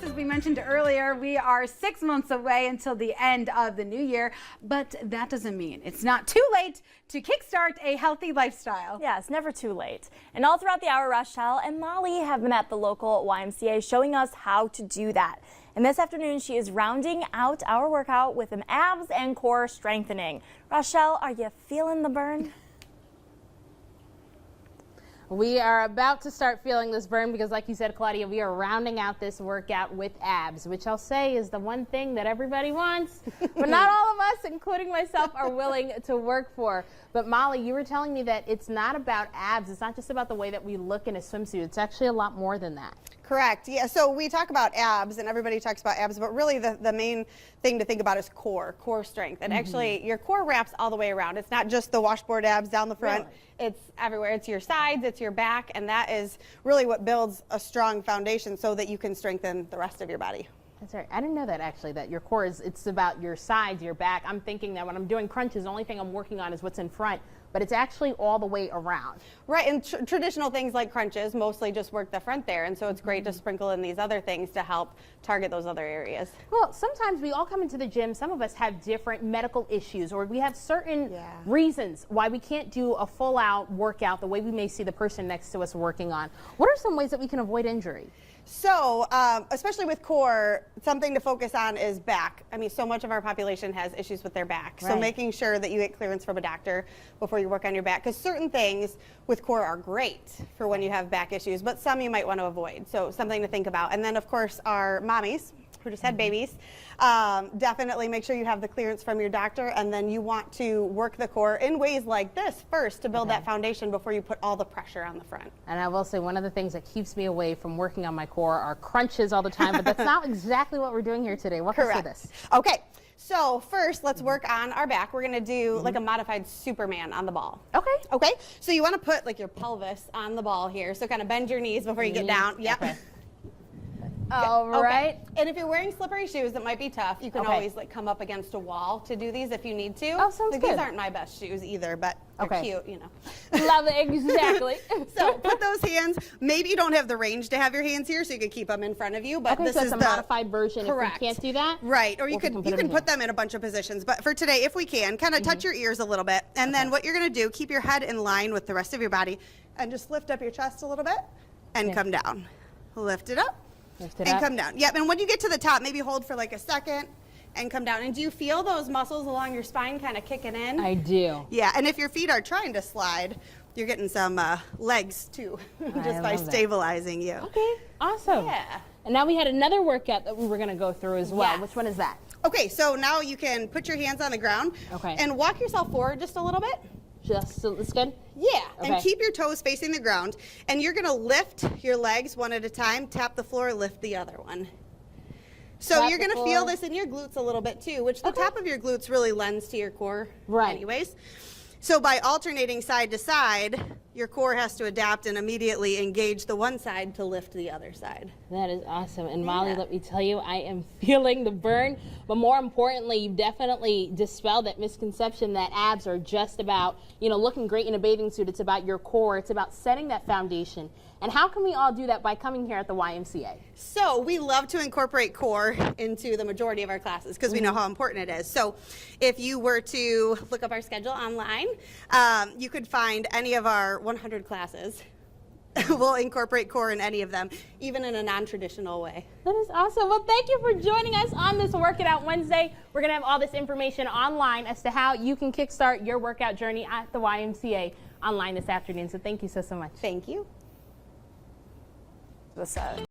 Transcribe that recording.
as we mentioned earlier, we are 6 months away until the end of the new year, but that doesn't mean it's not too late to kickstart a healthy lifestyle. Yeah, it's never too late. And all throughout the hour, Rochelle and Molly have been at the local YMCA showing us how to do that. And this afternoon, she is rounding out our workout with an abs and core strengthening. Rochelle, are you feeling the burn? We are about to start feeling this burn because, like you said, Claudia, we are rounding out this workout with abs, which I'll say is the one thing that everybody wants, but not all of us, including myself, are willing to work for. But Molly, you were telling me that it's not about abs. It's not just about the way that we look in a swimsuit. It's actually a lot more than that. Correct. Yeah. So we talk about abs, and everybody talks about abs, but really the main thing to think about is core strength. And actually, your core wraps all the way around. It's not just the washboard abs down the front. Really? It's everywhere. It's your sides, it's your back, and that is really what builds a strong foundation so that you can strengthen the rest of your body. That's right. I didn't know that actually, that your core is, it's about your sides, your back. I'm thinking that when I'm doing crunches, the only thing I'm working on is what's in front, but it's actually all the way around. Right, and traditional things like crunches mostly just work the front there, and so it's great to sprinkle in these other things to help target those other areas. Well, sometimes we all come into the gym, some of us have different medical issues, or we have certain reasons why we can't do a full out workout the way we may see the person next to us working on. What are some ways that we can avoid injury? So, especially with core, something to focus on is back. I mean, so much of our population has issues with their back. Right. So making sure that you get clearance from a doctor before you work on your back, because certain things with core are great for when you have back issues, but some you might want to avoid. So something to think about. And then of course our mommies who just had babies, definitely make sure you have the clearance from your doctor, and then you want to work the core in ways like this first to build that foundation before you put all the pressure on the front. And I will say one of the things that keeps me away from working on my core are crunches all the time, but that's not exactly what we're doing here today. Walk us through this. Okay, so first let's work on our back. We're gonna do like a modified Superman on the ball. Okay. Okay, so you wanna put like your pelvis on the ball here, so kind of bend your knees before you get down. Yep. Okay. All right. Okay. And if you're wearing slippery shoes, that might be tough. You can always like come up against a wall to do these if you need to. Oh, sounds good. These aren't my best shoes either, but they're cute, you know. Love it, exactly. So put those hands, maybe you don't have the range to have your hands here, so you can keep them in front of you, but this so is it's a modified version. Correct. If you can't do that. Right, or you can put them in a bunch of positions. But for today, if we can, kind of touch your ears a little bit, and then what you're gonna do, keep your head in line with the rest of your body, and just lift up your chest a little bit, and come down. Lift it up. And come down. Yep, and when you get to the top, maybe hold for like a second and come down. And do you feel those muscles along your spine kind of kicking in? I do. Yeah, and if your feet are trying to slide, you're getting some legs too, just by stabilizing you. Okay, awesome. Yeah. And now we had another workout that we were going to go through as well. Yes. Which one is that? Okay, so now you can put your hands on the ground and walk yourself forward just a little bit. Just so it's good? Yeah, and keep your toes facing the ground, and you're gonna lift your legs one at a time, tap the floor, lift the other one. So you're gonna feel this in your glutes a little bit too, which the top of your glutes really lends to your core anyways. So by alternating side to side, your core has to adapt and immediately engage the one side to lift the other side. That is awesome. And Molly, let me tell you, I am feeling the burn, but more importantly, you've definitely dispelled that misconception that abs are just about, you know, looking great in a bathing suit. It's about your core. It's about setting that foundation. And how can we all do that by coming here at the YMCA? So we love to incorporate core into the majority of our classes because we know how important it is. So if you were to look up our schedule online, you could find any of our 100 classes. We'll incorporate core in any of them, even in a non-traditional way. That is awesome. Well, thank you for joining us on this Work It Out Wednesday. We're going to have all this information online as to how you can kickstart your workout journey at the YMCA online this afternoon. So thank you so much. Thank you.